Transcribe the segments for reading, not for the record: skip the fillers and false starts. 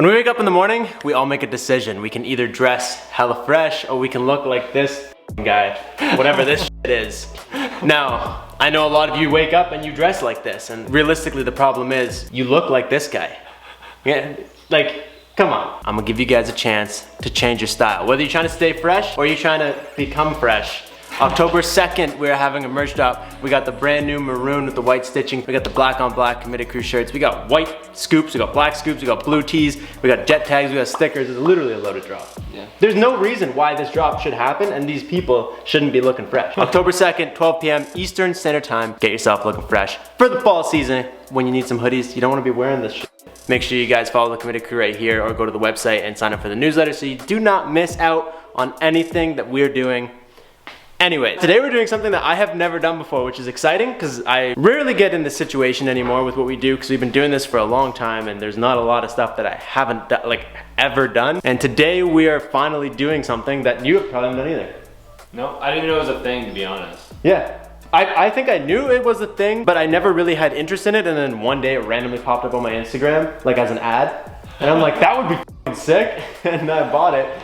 When we wake up in the morning, we all make a decision. We can either dress hella fresh or we can look like this guy, whatever this shit is. Now, I know a lot of you wake up and you dress like this, and realistically the problem is you look like this guy. Yeah, like, come on. I'm gonna give you guys a chance to change your style. Whether you're trying to stay fresh or you're trying to become fresh. October 2nd, we're having a merch drop. We got the brand new maroon with the white stitching. We got the black on black committed crew shirts. We got white scoops, we got black scoops, we got blue tees, we got jet tags, we got stickers. It's literally a loaded drop. Yeah. There's no reason why this drop should happen and these people shouldn't be looking fresh. October 2nd, 12 p.m. Eastern Standard Time. Get yourself looking fresh for the fall season. When you need some hoodies, you don't want to be wearing this shit. Make sure you guys follow the committed crew right here or go to the website and sign up for the newsletter so you do not miss out on anything that we're doing. Anyway, today we're doing something that I have never done before, which is exciting because I rarely get in this situation anymore with what we do because we've been doing this for a long time and there's not a lot of stuff that I haven't ever done. And today we are finally doing something that you probably haven't done either. No, I didn't even know it was a thing, to be honest. Yeah. I think I knew it was a thing, but I never really had interest in it, and then one day it randomly popped up on my Instagram, like as an ad. And I'm like, that would be f***ing sick, and I bought it.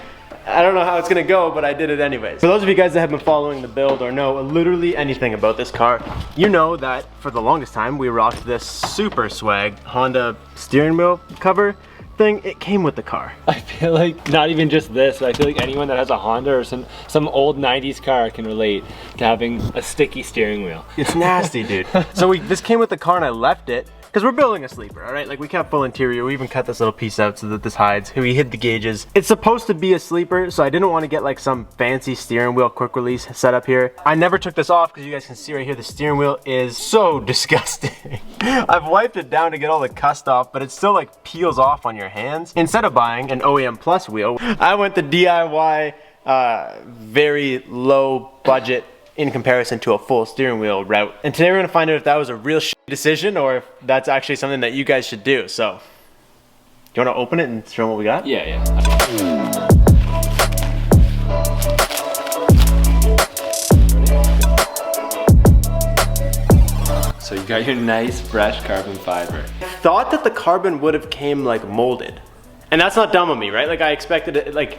I don't know how it's gonna go, but I did it anyways. For those of you guys that have been following the build or know literally anything about this car, you know that for the longest time we rocked this super swag Honda steering wheel cover thing. It came with the car. I feel like not even just this, but I feel like anyone that has a Honda or some old 90s car can relate to having a sticky steering wheel. It's nasty, dude. So this came with the car and I left it because we're building a sleeper, all right? Like we kept full interior. We even cut this little piece out so that this hides. We hid the gauges. It's supposed to be a sleeper, so I didn't want to get like some fancy steering wheel quick release setup here. I never took this off because you guys can see right here, the steering wheel is so disgusting. I've wiped it down to get all the cust off, but it still like peels off on your hands. Instead of buying an OEM Plus wheel, I went the DIY, very low budget in comparison to a full steering wheel route. And today we're gonna find out if that was a real decision or if that's actually something that you guys should do. So, you wanna open it and show them what we got? Yeah. So you got your nice fresh carbon fiber. I thought that the carbon would have came like molded. And that's not dumb of me, right? Like I expected it like...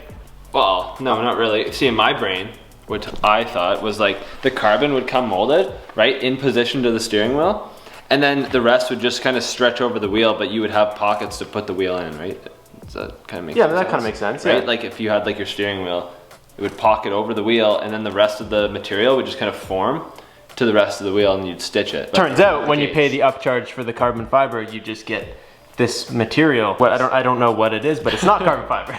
Well, no, not really. See, in my brain, what I thought was like the carbon would come molded, right, in position to the steering wheel, and then the rest would just kind of stretch over the wheel, but you would have pockets to put the wheel in, right? Does that kind of make sense? Yeah, that kind of makes sense, right? Yeah. Like if you had like your steering wheel, it would pocket over the wheel, and then the rest of the material would just kind of form to the rest of the wheel, and you'd stitch it. Turns out when you pay the upcharge for the carbon fiber, you just get this material. What I don't know what it is, but it's not carbon fiber.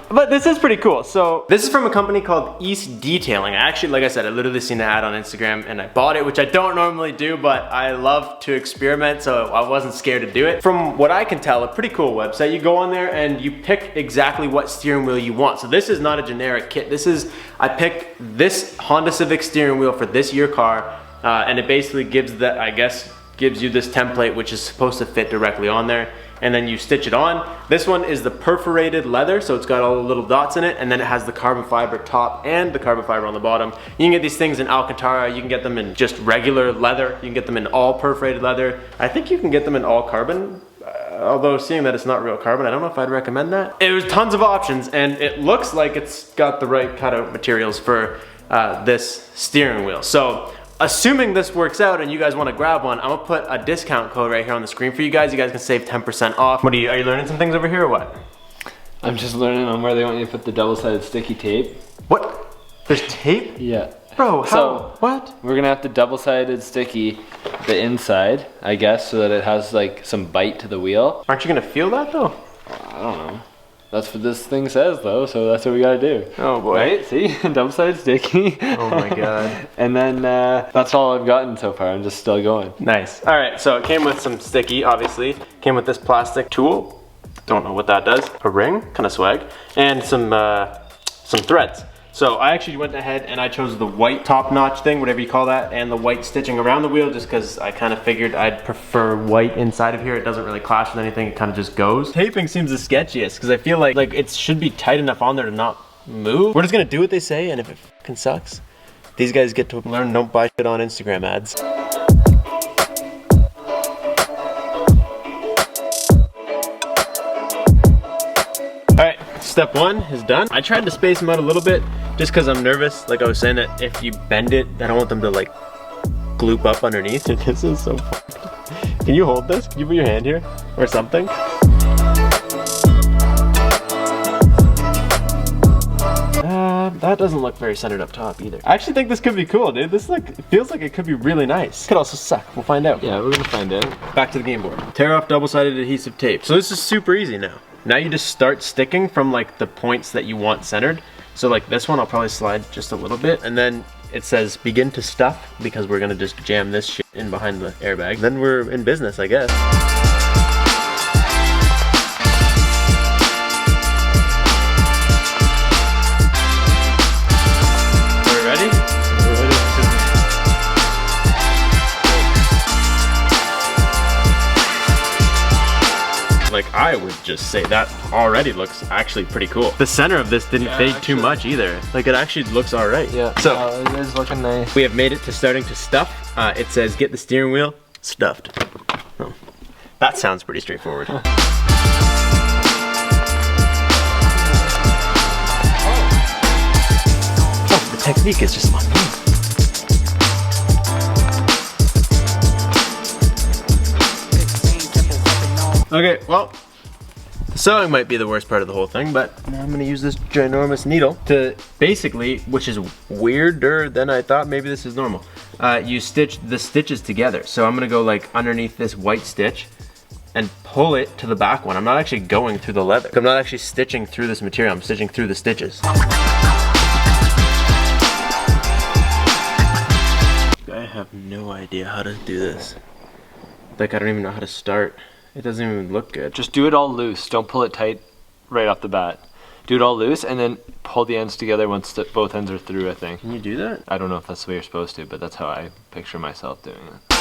But this is pretty cool. So this is from a company called East Detailing. I actually, like I said, I literally seen the ad on Instagram and I bought it, which I don't normally do, but I love to experiment, so I wasn't scared to do it. From what I can tell, a pretty cool website. You go on there and you pick exactly what steering wheel you want. So this is not a generic kit. I picked this Honda Civic steering wheel for this year car, and it basically gives that, I guess, gives you this template which is supposed to fit directly on there, and then you stitch it on. This one is the perforated leather, so it's got all the little dots in it, and then it has the carbon fiber top and the carbon fiber on the bottom. You can get these things in Alcantara, you can get them in just regular leather, you can get them in all perforated leather. I think you can get them in all carbon, although seeing that it's not real carbon, I don't know if I'd recommend that. It was tons of options, and it looks like it's got the right cutout materials for this steering wheel. So, assuming this works out and you guys want to grab one, I'm gonna put a discount code right here on the screen for you guys. You guys can save 10% off. Are you learning some things over here or what? I'm just learning on where they want you to put the double-sided sticky tape. What? There's tape? Yeah. Bro, how? So, what? We're gonna have to double-sided sticky the inside, I guess, so that it has like some bite to the wheel. Aren't you gonna feel that though? I don't know. That's what this thing says though, so that's what we gotta do. Oh boy. Right? See? Double-sided sticky. Oh my god. And then that's all I've gotten so far. I'm just still going. Nice. Alright, so it came with some sticky, obviously. Came with this plastic tool. Don't know what that does. A ring, kind of swag. And some threads. So I actually went ahead and I chose the white top notch thing, whatever you call that, and the white stitching around the wheel just because I kind of figured I'd prefer white inside of here. It doesn't really clash with anything, it kind of just goes. Taping seems the sketchiest because I feel like it should be tight enough on there to not move. We're just gonna do what they say, and if it fucking sucks, these guys get to learn don't buy shit on Instagram ads. step one is done. I tried to space them out a little bit just because I'm nervous. Like I was saying, that if you bend it, I don't want them to like gloop up underneath. This is so fucked. Can you hold this? Can you put your hand here or something? That doesn't look very centered up top either. I actually think this could be cool, dude. This like feels like it could be really nice. Could also suck. We'll find out. Yeah, we're gonna find out. Back to the game board. Tear off double-sided adhesive tape. So this is super easy now. Now you just start sticking from like the points that you want centered. So like this one, I'll probably slide just a little bit, and then it says begin to stuff because we're gonna just jam this shit in behind the airbag. Then we're in business, I guess. Like I would just say that already looks actually pretty cool. The center of this didn't fade too much either. Like it actually looks all right. Yeah, so it is looking nice. We have made it to starting to stuff. It says get the steering wheel stuffed. Oh, that sounds pretty straightforward. Oh, the technique is just unknown. Okay, well, the sewing might be the worst part of the whole thing, but now I'm gonna use this ginormous needle to basically, which is weirder than I thought, maybe this is normal, you stitch the stitches together. So I'm gonna go like underneath this white stitch and pull it to the back one. I'm not actually going through the leather. I'm not actually stitching through this material, I'm stitching through the stitches. I have no idea how to do this. Like I don't even know how to start. It doesn't even look good. Just do it all loose. Don't pull it tight right off the bat. Do it all loose and then pull the ends together once both ends are through, I think. Can you do that? I don't know if that's the way you're supposed to, but that's how I picture myself doing it.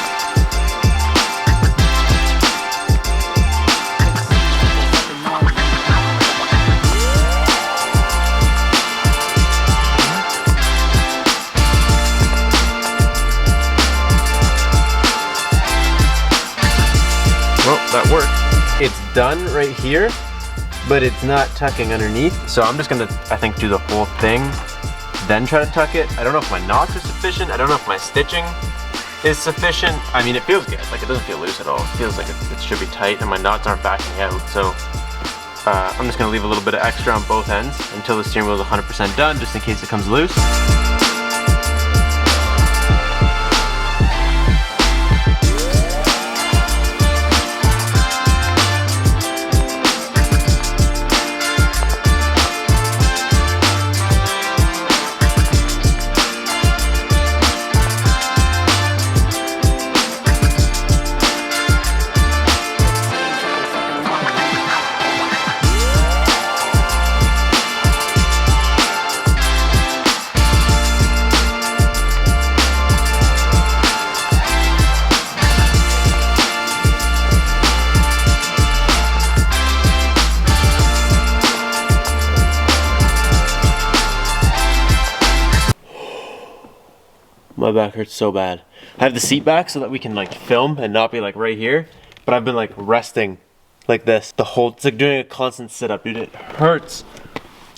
Well, that worked. It's done right here, but it's not tucking underneath. So I'm just gonna, I think, do the whole thing, then try to tuck it. I don't know if my knots are sufficient. I don't know if my stitching is sufficient. I mean, it feels good. Like it doesn't feel loose at all. It feels like it should be tight and my knots aren't backing out. So I'm just gonna leave a little bit of extra on both ends until the steering wheel is 100% done, just in case it comes loose. My back hurts so bad. I have the seat back so that we can like film and not be like right here, but I've been like resting like this the whole, it's like doing a constant sit-up, dude. It hurts.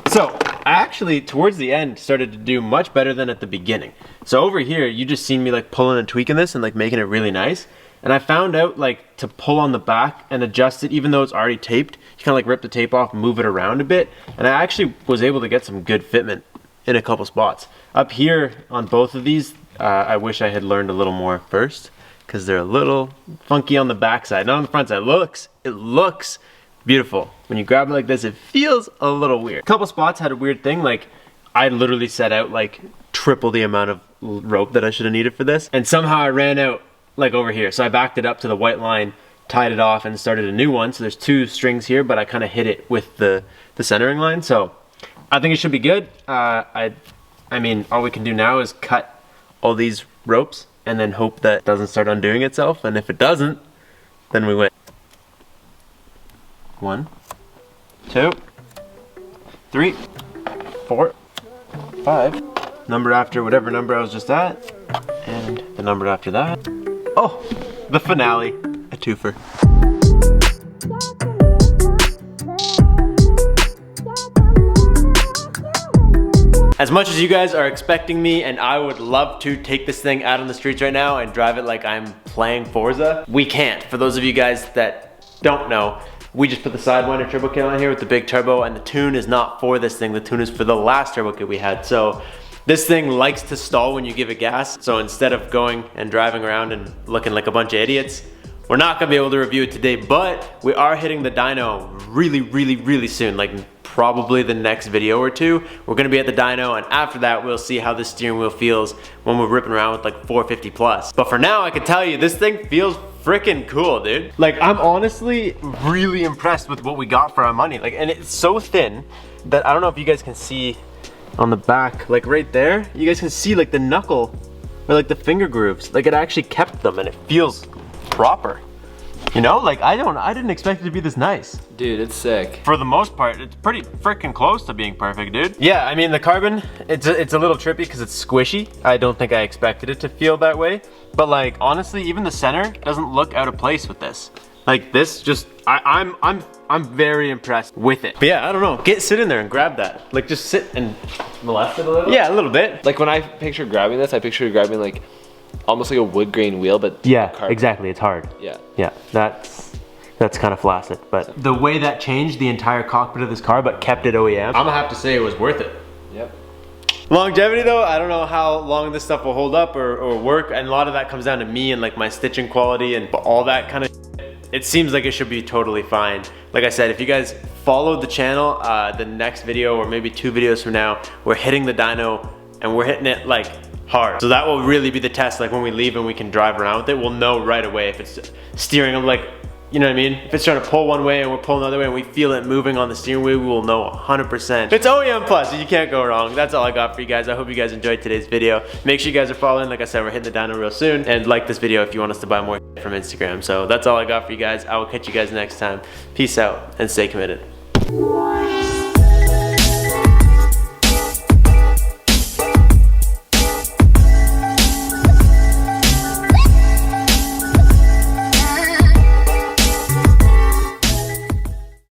So I actually towards the end started to do much better than at the beginning. So over here you just seen me like pulling and tweaking this and like making it really nice, and I found out like to pull on the back and adjust it even though it's already taped. You kind of like rip the tape off, move it around a bit, and I actually was able to get some good fitment in a couple spots. Up here on both of these, I wish I had learned a little more first because they're a little funky on the back side, not on the front side. It looks beautiful. When you grab it like this, it feels a little weird. A couple spots had a weird thing, like I literally set out like triple the amount of rope that I should have needed for this, and somehow I ran out like over here. So I backed it up to the white line, tied it off, and started a new one. So there's two strings here, but I kind of hit it with the centering line. So I think it should be good. I mean, all we can do now is cut all these ropes and then hope that it doesn't start undoing itself, and if it doesn't, then we win. 1, 2, 3, 4, 5. Number after whatever number I was just at, and the number after that. Oh, the finale, a twofer. As much as you guys are expecting me, and I would love to take this thing out on the streets right now and drive it like I'm playing Forza, we can't. For those of you guys that don't know, we just put the Sidewinder turbo kit on here with the big turbo, and the tune is not for this thing. The tune is for the last turbo kit we had. So this thing likes to stall when you give it gas. So instead of going and driving around and looking like a bunch of idiots, we're not gonna be able to review it today, but we are hitting the dyno really soon, like probably the next video or two. We're gonna be at the dyno, and after that, we'll see how the steering wheel feels when we're ripping around with like 450 plus. But for now, I can tell you, this thing feels freaking cool, dude. Like, I'm honestly really impressed with what we got for our money. Like, and it's so thin that I don't know if you guys can see on the back, like right there, you guys can see like the knuckle or like the finger grooves. Like, it actually kept them, and it feels proper. You know, like I didn't expect it to be this nice. Dude, it's sick. For the most part, it's pretty freaking close to being perfect, dude. Yeah, I mean, the carbon, it's a little trippy because it's squishy. I don't think I expected it to feel that way. But like, honestly, even the center doesn't look out of place with this. Like this, just, I'm very impressed with it. But yeah, I don't know, sit in there and grab that. Like, just sit and molest it a little. Yeah, a little bit. Like when I picture grabbing this, I picture grabbing like, almost like a wood grain wheel, but yeah, exactly, it's hard. Yeah. Yeah, that's kind of flaccid. But the way that changed the entire cockpit of this car, but kept it OEM, I'm gonna have to say it was worth it. Yep. Longevity though, I don't know how long this stuff will hold up or work, and a lot of that comes down to me and like my stitching quality and all that kind of shit. It seems like it should be totally fine. Like I said, if you guys followed the channel, the next video or maybe 2 videos from now, we're hitting the dyno and we're hitting it like hard. So that will really be the test. Like when we leave and we can drive around with it, we'll know right away if it's steering, like, you know what I mean? If it's trying to pull one way and we're pulling the other way and we feel it moving on the steering wheel, we will know 100%. It's OEM Plus, so you can't go wrong. That's all I got for you guys. I hope you guys enjoyed today's video. Make sure you guys are following. Like I said, we're hitting the dyno real soon. And like this video if you want us to buy more from Instagram. So that's all I got for you guys. I will catch you guys next time. Peace out and stay committed.